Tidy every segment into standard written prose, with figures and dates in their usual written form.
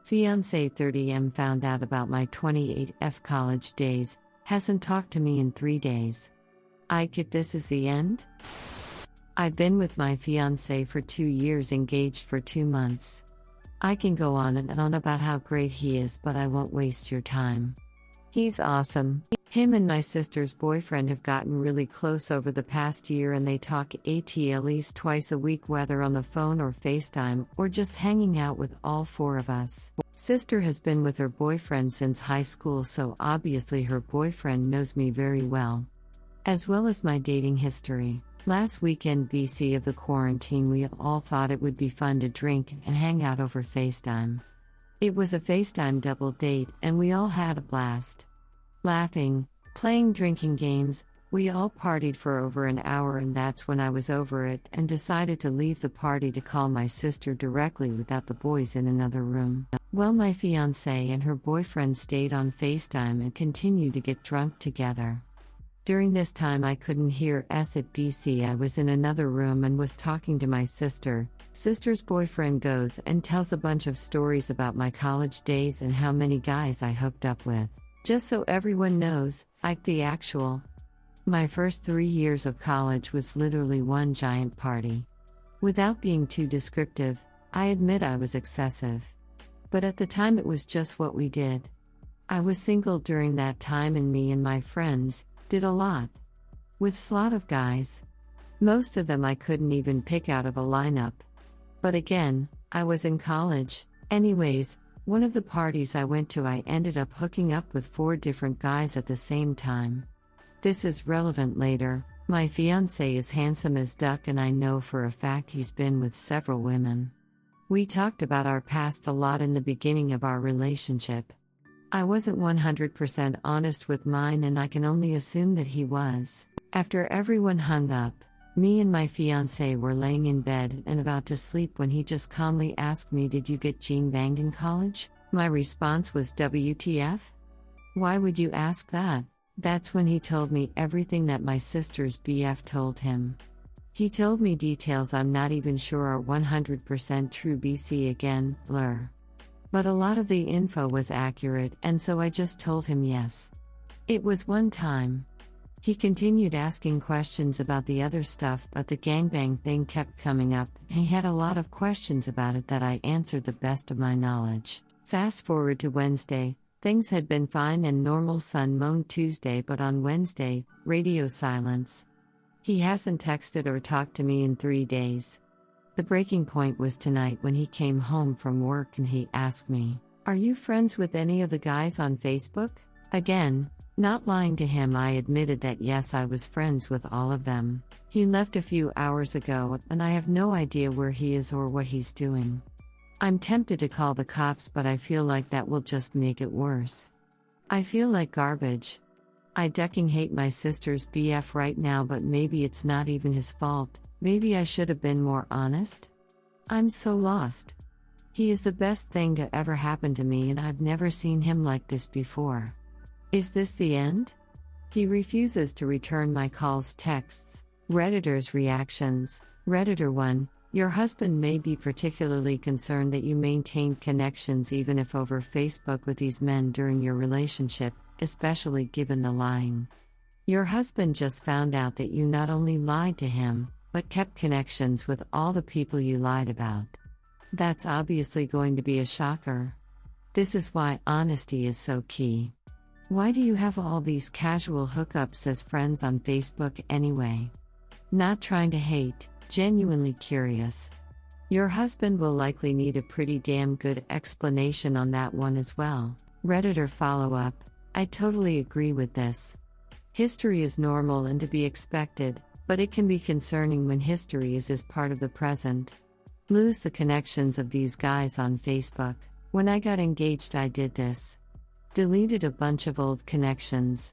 Fiancé 30M found out about my 28F college days, hasn't talked to me in 3 days. I get this is the end? I've been with my fiancé for 2 years, engaged for 2 months. I can go on and on about how great he is, but I won't waste your time. He's awesome. Him and my sister's boyfriend have gotten really close over the past year, and they talk at least twice a week, whether on the phone or FaceTime, or just hanging out with all 4 of us. Sister has been with her boyfriend since high school, so obviously her boyfriend knows me very well, as well as my dating history. Last weekend BC of the quarantine, we all thought it would be fun to drink and hang out over FaceTime. It was a FaceTime double date, and we all had a blast. Laughing, playing drinking games, we all partied for over an hour, and that's when I was over it and decided to leave the party to call my sister directly without the boys in another room. Well, my fiancé and her boyfriend stayed on FaceTime and continued to get drunk together. During this time I couldn't hear S at BC. I was in another room and was talking to my sister. Sister's boyfriend goes and tells a bunch of stories about my college days and how many guys I hooked up with. Just so everyone knows, the actual. My first 3 years of college was literally one giant party. Without being too descriptive, I admit I was excessive. But at the time it was just what we did. I was single during that time, and me and my friends did a lot with a lot of guys. Most of them I couldn't even pick out of a lineup. But again, I was in college. Anyways, one of the parties I went to, I ended up hooking up with 4 different guys at the same time. This is relevant later. My fiancé is handsome as duck, and I know for a fact he's been with several women. We talked about our past a lot in the beginning of our relationship. I wasn't 100% honest with mine, and I can only assume that he was. After everyone hung up, me and my fiancé were laying in bed and about to sleep when he just calmly asked me, "Did you get Gene banged in college?" My response was, "WTF? Why would you ask that?" That's when he told me everything that my sister's BF told him. He told me details I'm not even sure are 100% true. BC again, blur. But a lot of the info was accurate, and so I just told him yes. It was one time. He continued asking questions about the other stuff, but the gangbang thing kept coming up. He had a lot of questions about it that I answered the best of my knowledge. Fast forward to Wednesday, things had been fine and normal. Sun moaned Tuesday, but on Wednesday, radio silence. He hasn't texted or talked to me in 3 days. The breaking point was tonight when he came home from work and he asked me, "Are you friends with any of the guys on Facebook?" Again, not lying to him, I admitted that yes, I was friends with all of them. He left a few hours ago, and I have no idea where he is or what he's doing. I'm tempted to call the cops, but I feel like that will just make it worse. I feel like garbage. I ducking hate my sister's BF right now, but maybe it's not even his fault. Maybe I should have been more honest. I'm so lost. He is the best thing to ever happen to me, and I've never seen him like this before. Is this the end? He refuses to return my calls, texts. Redditor's reactions. Redditor 1. Your husband may be particularly concerned that you maintained connections even if over Facebook with these men during your relationship, especially given the lying. Your husband just found out that you not only lied to him, but kept connections with all the people you lied about. That's obviously going to be a shocker. This is why honesty is so key. Why do you have all these casual hookups as friends on Facebook anyway? Not trying to hate, genuinely curious. Your husband will likely need a pretty damn good explanation on that one as well. Redditor follow-up. I totally agree with this. History is normal and to be expected, but it can be concerning when history is part of the present. Lose the connections of these guys on Facebook. When I got engaged, I did this. Deleted a bunch of old connections.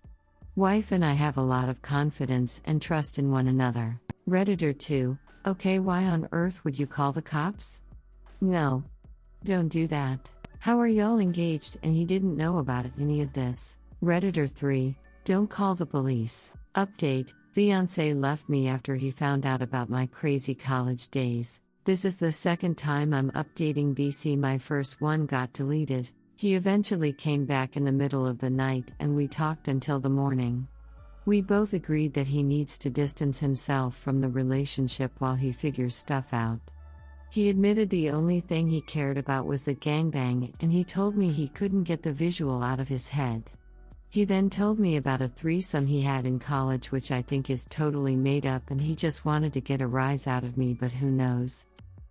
Wife and I have a lot of confidence and trust in one another. Redditor 2. Okay, why on earth would you call the cops? No. Don't do that. How are y'all engaged and he didn't know about any of this? Redditor 3. Don't call the police. Update. Fiancé left me after he found out about my crazy college days. This is the second time I'm updating BC. My first one got deleted. He eventually came back in the middle of the night and we talked until the morning. We both agreed that he needs to distance himself from the relationship while he figures stuff out. He admitted the only thing he cared about was the gangbang, and he told me he couldn't get the visual out of his head. He then told me about a threesome he had in college, which I think is totally made up, and he just wanted to get a rise out of me, but who knows.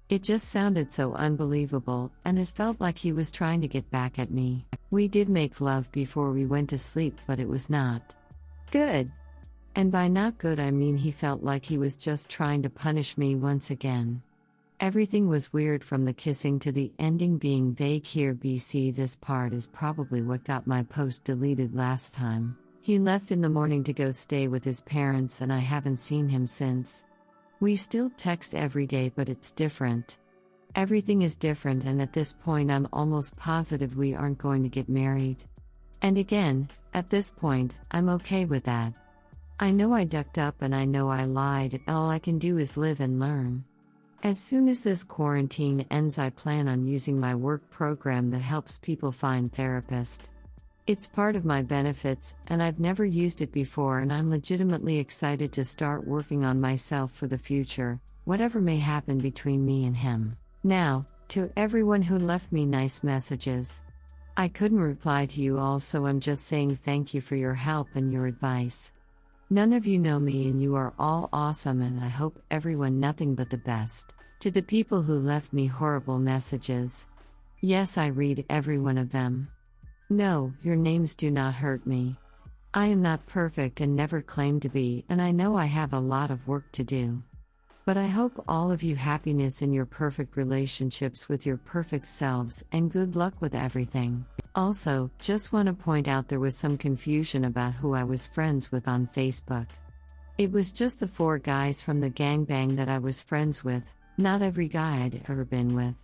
It just sounded so unbelievable, and it felt like he was trying to get back at me. We did make love before we went to sleep, but it was not good. And by not good I mean he felt like he was just trying to punish me once again. Everything was weird from the kissing to the ending being vague here. BC, this part is probably what got my post deleted last time. He left in the morning to go stay with his parents and I haven't seen him since. We still text every day, but it's different. Everything is different, and at this point I'm almost positive we aren't going to get married. And again, at this point, I'm okay with that. I know I ducked up and I know I lied, and all I can do is live and learn. As soon as this quarantine ends, I plan on using my work program that helps people find therapists. It's part of my benefits, and I've never used it before, and I'm legitimately excited to start working on myself for the future, whatever may happen between me and him. Now, to everyone who left me nice messages. I couldn't reply to you all, so I'm just saying thank you for your help and your advice. None of you know me and you are all awesome, and I hope everyone nothing but the best. To the people who left me horrible messages. Yes, I read every one of them. No, your names do not hurt me. I am not perfect and never claim to be, and I know I have a lot of work to do. But I hope all of you happiness in your perfect relationships with your perfect selves, and good luck with everything. Also, just want to point out there was some confusion about who I was friends with on Facebook. It was just the 4 guys from the gangbang that I was friends with, not every guy I'd ever been with.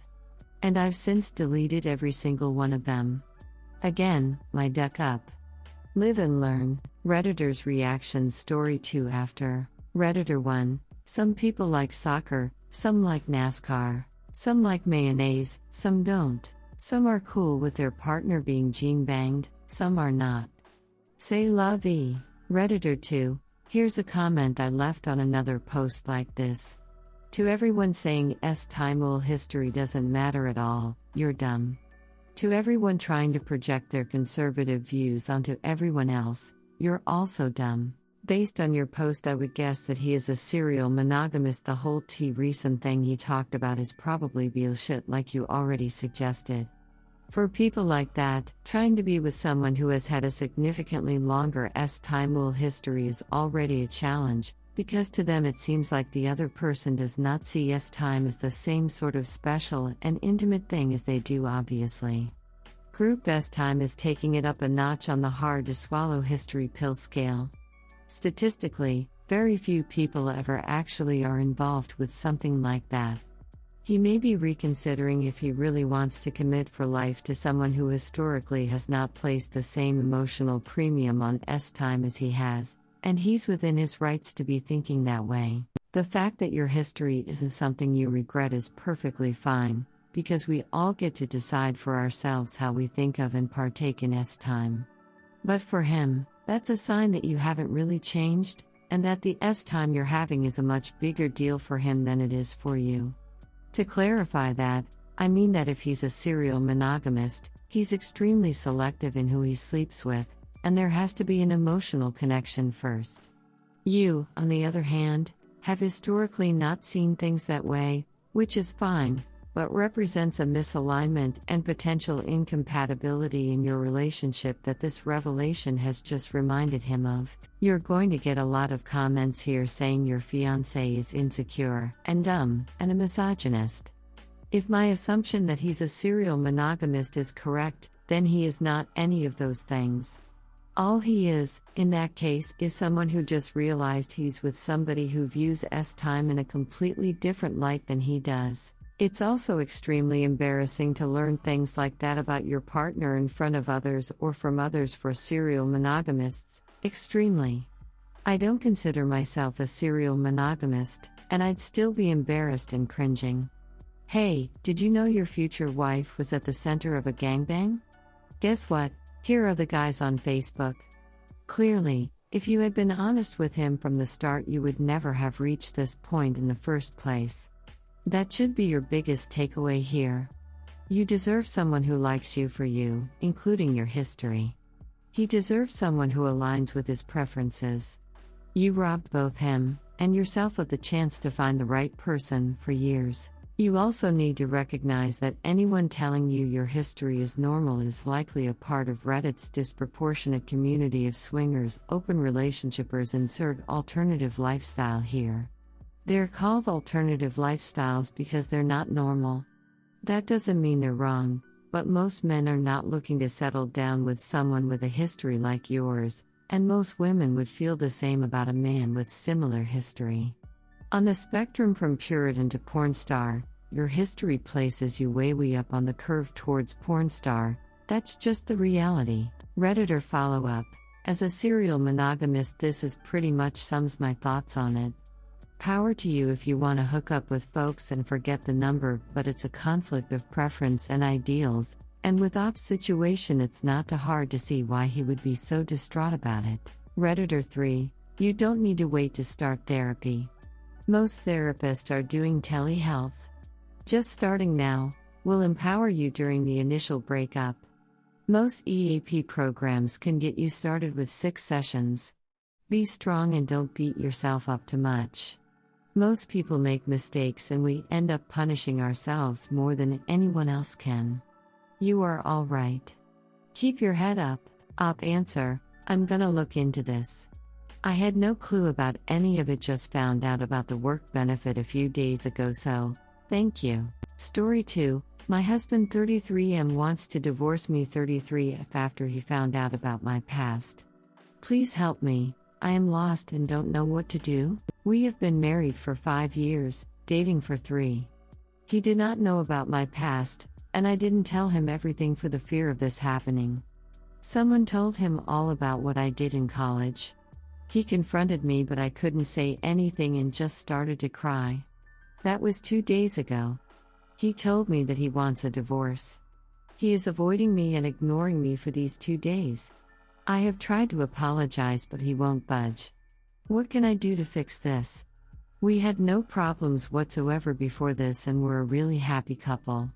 And I've since deleted every single one of them. Again, my duck up. Live and learn. Redditor's reactions. Story 2 after. Redditor 1. Some people like soccer, some like NASCAR, some like mayonnaise, some don't. Some are cool with their partner being gene-banged, some are not. C'est la vie. Redditor 2. Here's a comment I left on another post like this. To everyone saying Timul history doesn't matter at all, you're dumb. To everyone trying to project their conservative views onto everyone else, you're also dumb. Based on your post, I would guess that he is a serial monogamist. The whole threesome thing he talked about is probably bullshit, like you already suggested. For people like that, trying to be with someone who has had a significantly longer Timul history is already a challenge, because to them it seems like the other person does not see time as the same sort of special and intimate thing as they do, obviously. Group time is taking it up a notch on the hard-to-swallow history pill scale. Statistically, very few people ever actually are involved with something like that. He may be reconsidering if he really wants to commit for life to someone who historically has not placed the same emotional premium on time as he has, and he's within his rights to be thinking that way. The fact that your history isn't something you regret is perfectly fine, because we all get to decide for ourselves how we think of and partake in time. But for him, that's a sign that you haven't really changed, and that the time you're having is a much bigger deal for him than it is for you. To clarify that, I mean that if he's a serial monogamist, he's extremely selective in who he sleeps with, and there has to be an emotional connection first. You, on the other hand, have historically not seen things that way, which is fine, but represents a misalignment and potential incompatibility in your relationship that this revelation has just reminded him of. You're going to get a lot of comments here saying your fiancé is insecure and dumb and a misogynist. If my assumption that he's a serial monogamist is correct, then he is not any of those things. All he is, in that case, is someone who just realized he's with somebody who views time in a completely different light than he does. It's also extremely embarrassing to learn things like that about your partner in front of others or from others for serial monogamists. Extremely. I don't consider myself a serial monogamist, and I'd still be embarrassed and cringing. Hey, did you know your future wife was at the center of a gangbang? Guess what? Here are the guys on Facebook. Clearly, if you had been honest with him from the start, you would never have reached this point in the first place. That should be your biggest takeaway here. You deserve someone who likes you for you, including your history. He deserves someone who aligns with his preferences. You robbed both him and yourself of the chance to find the right person for years. You also need to recognize that anyone telling you your history is normal is likely a part of Reddit's disproportionate community of swingers, open relationshipers. Insert alternative lifestyle here. They're called alternative lifestyles because they're not normal. That doesn't mean they're wrong, but most men are not looking to settle down with someone with a history like yours, and most women would feel the same about a man with similar history. On the spectrum from Puritan to porn star, your history places you way up on the curve towards porn star. That's just the reality. Redditor follow-up. As a serial monogamist, this is pretty much sums my thoughts on it. Power to you if you want to hook up with folks and forget the number, but it's a conflict of preference and ideals, and with Op's situation it's not too hard to see why he would be so distraught about it. Redditor 3. You don't need to wait to start therapy. Most therapists are doing telehealth. Just starting now will empower you during the initial breakup. Most EAP programs can get you started with 6 sessions. Be strong and don't beat yourself up too much. Most people make mistakes and we end up punishing ourselves more than anyone else can. You are all right. Keep your head up. Op answer, I'm gonna look into this. I had no clue about any of it, just found out about the work benefit a few days ago, so thank you. Story 2. My husband 33M wants to divorce me 33F after he found out about my past. Please help me. I am lost and don't know what to do. We have been married for 5 years, dating for 3. He did not know about my past, and I didn't tell him everything for the fear of this happening. Someone told him all about what I did in college. He confronted me, but I couldn't say anything and just started to cry. That was 2 days ago. He told me that he wants a divorce. He is avoiding me and ignoring me for these 2 days. I have tried to apologize, but he won't budge. What can I do to fix this? We had no problems whatsoever before this and were a really happy couple.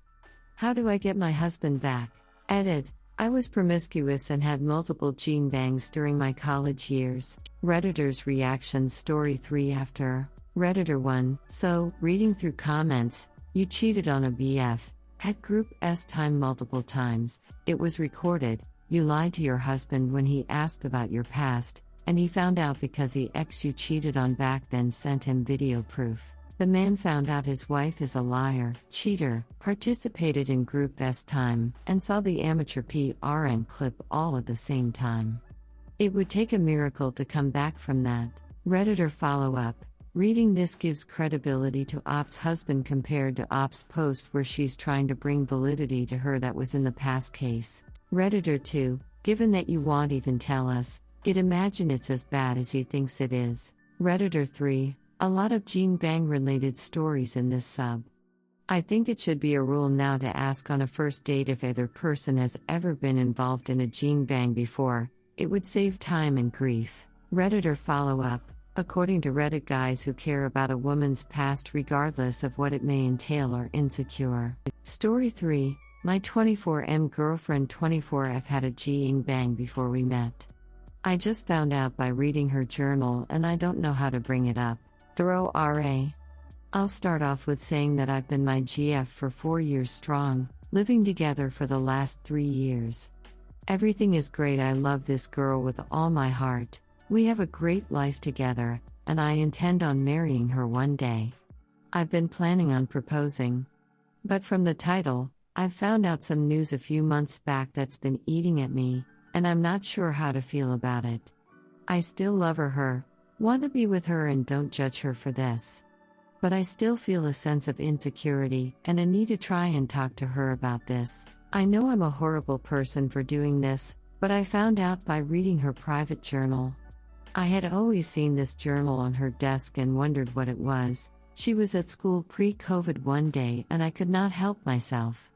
How do I get my husband back? Edit. I was promiscuous and had multiple gangbangs during my college years. Redditor's reaction. Story 3 after. Redditor 1. So, reading through comments, you cheated on a BF, had group S time multiple times, it was recorded, you lied to your husband when he asked about your past, and he found out because the ex you cheated on back then sent him video proof. The man found out his wife is a liar, cheater, participated in group S time, and saw the amateur PRN clip all at the same time. It would take a miracle to come back from that. Redditor follow-up. Reading this gives credibility to Op's husband compared to Op's post where she's trying to bring validity to her that was in the past case. Redditor 2. Given that you won't even tell us, I'd imagine it's as bad as he thinks it is. Redditor 3. A lot of gangbang related stories in this sub. I think it should be a rule now to ask on a first date if either person has ever been involved in a gangbang before. It would save time and grief. Redditor follow-up. According to Reddit, guys who care about a woman's past regardless of what it may entail are insecure. Story 3. My 24M girlfriend 24F had a gangbang before we met. I just found out by reading her journal and I don't know how to bring it up. Throw RA. I'll start off with saying that I've been my GF for 4 years strong, living together for the last 3 years. Everything is great, I love this girl with all my heart. We have a great life together, and I intend on marrying her one day. I've been planning on proposing. But from the title, I've found out some news a few months back that's been eating at me, and I'm not sure how to feel about it. I still love her, want to be with her, and don't judge her for this. But I still feel a sense of insecurity and a need to try and talk to her about this. I know I'm a horrible person for doing this, but I found out by reading her private journal. I had always seen this journal on her desk and wondered what it was, She was at school pre-COVID one day and I could not help myself.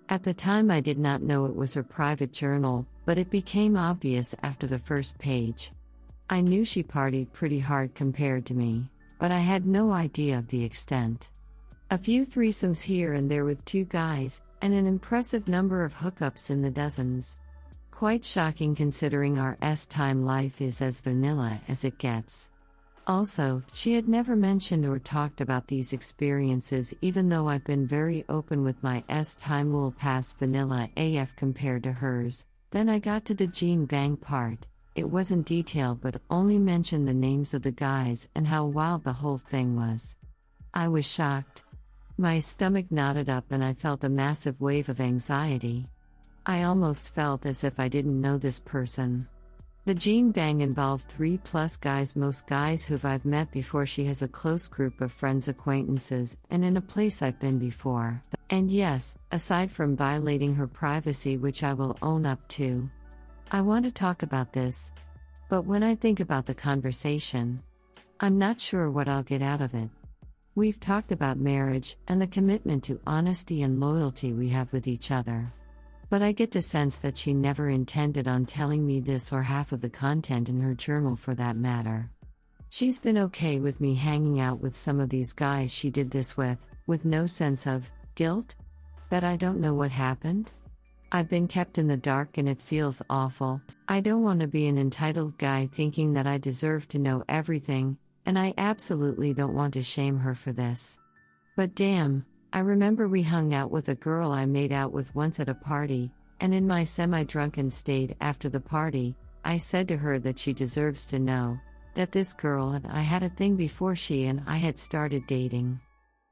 At the time I did not know it was her private journal, but it became obvious after the first page. I knew she partied pretty hard compared to me, but I had no idea of the extent. A few threesomes here and there with 2 guys, and an impressive number of hookups in the dozens. Quite shocking considering our S-time life is as vanilla as it gets. Also, she had never mentioned or talked about these experiences even though I've been very open with my S-time will pass vanilla AF compared to hers. Then I got to the gene bang part. It wasn't detailed but only mentioned the names of the guys and how wild the whole thing was. I was shocked. My stomach knotted up and I felt a massive wave of anxiety. I almost felt as if I didn't know this person. The gene bang involved 3+ guys, most guys who I've met before. She has a close group of friends, acquaintances, and in a place I've been before. And yes, aside from violating her privacy, which I will own up to, I want to talk about this. But when I think about the conversation, I'm not sure what I'll get out of it. We've talked about marriage and the commitment to honesty and loyalty we have with each other. But I get the sense that she never intended on telling me this or half of the content in her journal for that matter. She's been okay with me hanging out with some of these guys she did this with no sense of guilt? That I don't know what happened? I've been kept in the dark and it feels awful. I don't want to be an entitled guy thinking that I deserve to know everything, and I absolutely don't want to shame her for this. But damn, I remember we hung out with a girl I made out with once at a party, and in my semi-drunken state after the party, I said to her that she deserves to know that this girl and I had a thing before she and I had started dating.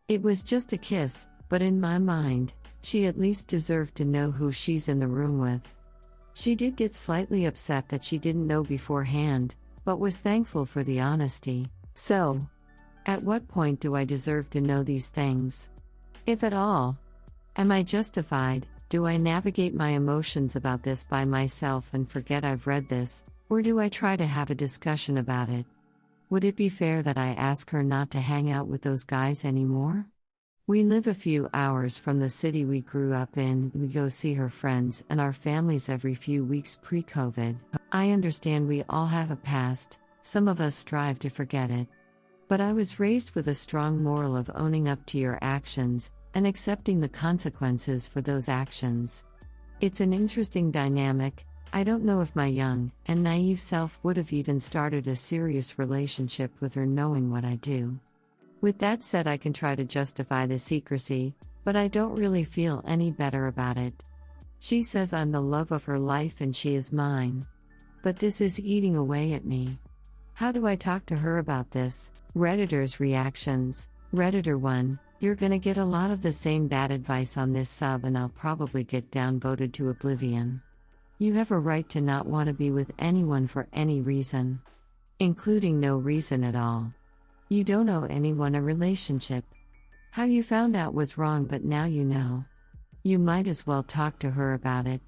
It was just a kiss, but in my mind, she at least deserved to know who she's in the room with. She did get slightly upset that she didn't know beforehand, but was thankful for the honesty. So, at what point do I deserve to know these things? If at all. Am I justified? Do I navigate my emotions about this by myself and forget I've read this, or do I try to have a discussion about it? Would it be fair that I ask her not to hang out with those guys anymore? We live a few hours from the city we grew up in. We go see her friends and our families every few weeks pre-COVID. I understand we all have a past, some of us strive to forget it. But I was raised with a strong moral of owning up to your actions and accepting the consequences for those actions. It's an interesting dynamic. I don't know if my young and naive self would have even started a serious relationship with her knowing what I do. With that said, I can try to justify the secrecy, but I don't really feel any better about it. She says I'm the love of her life and she is mine. But this is eating away at me. How do I talk to her about this? Redditors' reactions. Redditor 1, you're gonna get a lot of the same bad advice on this sub and I'll probably get downvoted to oblivion. You have a right to not want to be with anyone for any reason. Including no reason at all. You don't owe anyone a relationship. How you found out was wrong, but now you know. You might as well talk to her about it.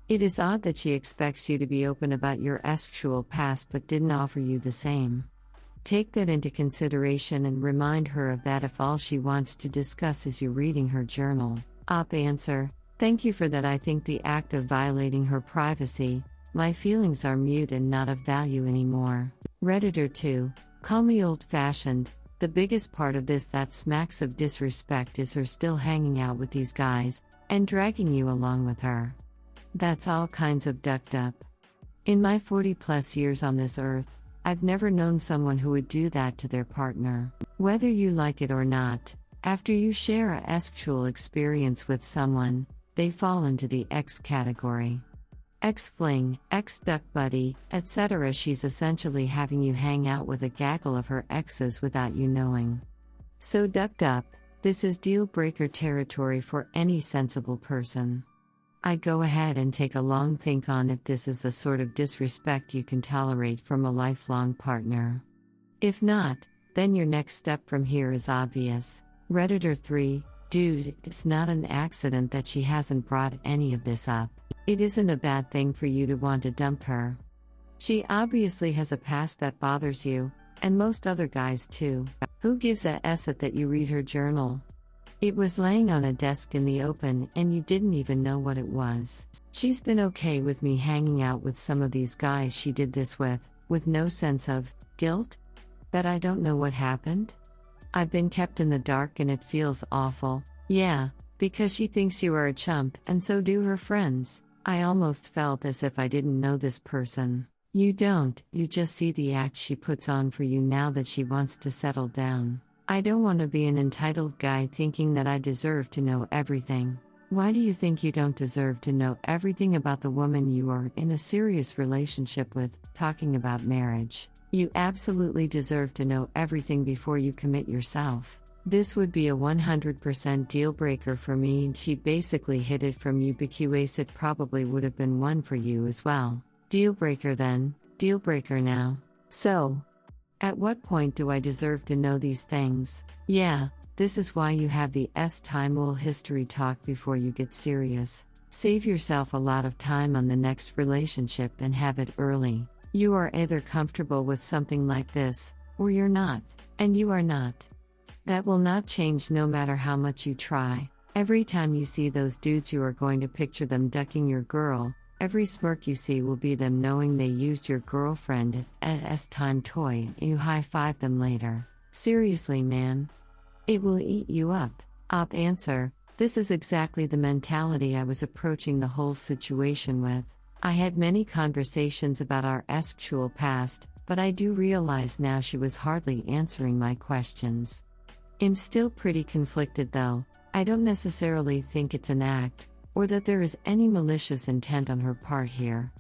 It is odd that she expects you to be open about your sexual past but didn't offer you the same. Take that into consideration and remind her of that if all she wants to discuss is you reading her journal. Op answer, thank you for that. I think the act of violating her privacy, my feelings are mute and not of value anymore. Redditor 2, call me old-fashioned, the biggest part of this that smacks of disrespect is her still hanging out with these guys, and dragging you along with her. That's all kinds of ducked up. In my 40+ years on this earth, I've never known someone who would do that to their partner. Whether you like it or not, after you share a sexual experience with someone, they fall into the X category. Ex-fling, ex-duck buddy, etc. She's essentially having you hang out with a gaggle of her exes without you knowing. So ducked up, this is deal-breaker territory for any sensible person. I go ahead and take a long think on if this is the sort of disrespect you can tolerate from a lifelong partner. If not, then your next step from here is obvious. Redditor 3, dude, it's not an accident that she hasn't brought any of this up. It isn't a bad thing for you to want to dump her. She obviously has a past that bothers you, and most other guys too. Who gives a s that you read her journal? It was laying on a desk in the open, and you didn't even know what it was. She's been okay with me hanging out with some of these guys she did this with no sense of guilt? That I don't know what happened? I've been kept in the dark and it feels awful. Yeah, because she thinks you are a chump, and so do her friends. I almost felt as if I didn't know this person. You don't, you just see the act she puts on for you now that she wants to settle down. I don't want to be an entitled guy thinking that I deserve to know everything. Why do you think you don't deserve to know everything about the woman you are in a serious relationship with, talking about marriage? You absolutely deserve to know everything before you commit yourself. This would be a 100% deal breaker for me, and she basically hid it from you because it probably would have been one for you as well. Deal breaker then, deal breaker now. So, at what point do I deserve to know these things? Yeah, this is why you have the time will history talk before you get serious. Save yourself a lot of time on the next relationship and have it early. You are either comfortable with something like this, or you're not, and you are not. That will not change no matter how much you try. Every time you see those dudes, you are going to picture them ducking your girl. Every smirk you see will be them knowing they used your girlfriend as time toy, and you high-five them later. Seriously, man. It will eat you up. Answer: this is exactly the mentality I was approaching the whole situation with. I had many conversations about our sexual past, but I do realize now she was hardly answering my questions. I'm still pretty conflicted though. I don't necessarily think it's an act, or that there is any malicious intent on her part here.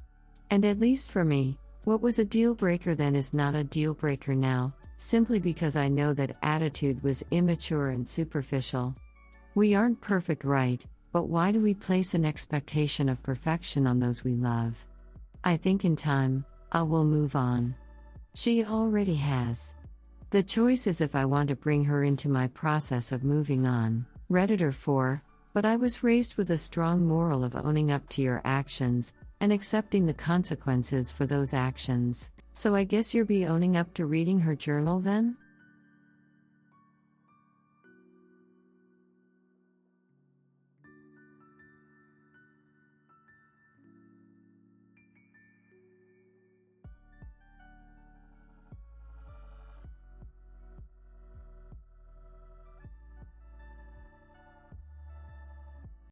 And at least for me, what was a deal breaker then is not a deal breaker now, simply because I know that attitude was immature and superficial. We aren't perfect, right? But why do we place an expectation of perfection on those we love? I think in time, I will move on. She already has. The choice is if I want to bring her into my process of moving on. Redditor 4, but I was raised with a strong moral of owning up to your actions, and accepting the consequences for those actions. So I guess you're owning up to reading her journal then?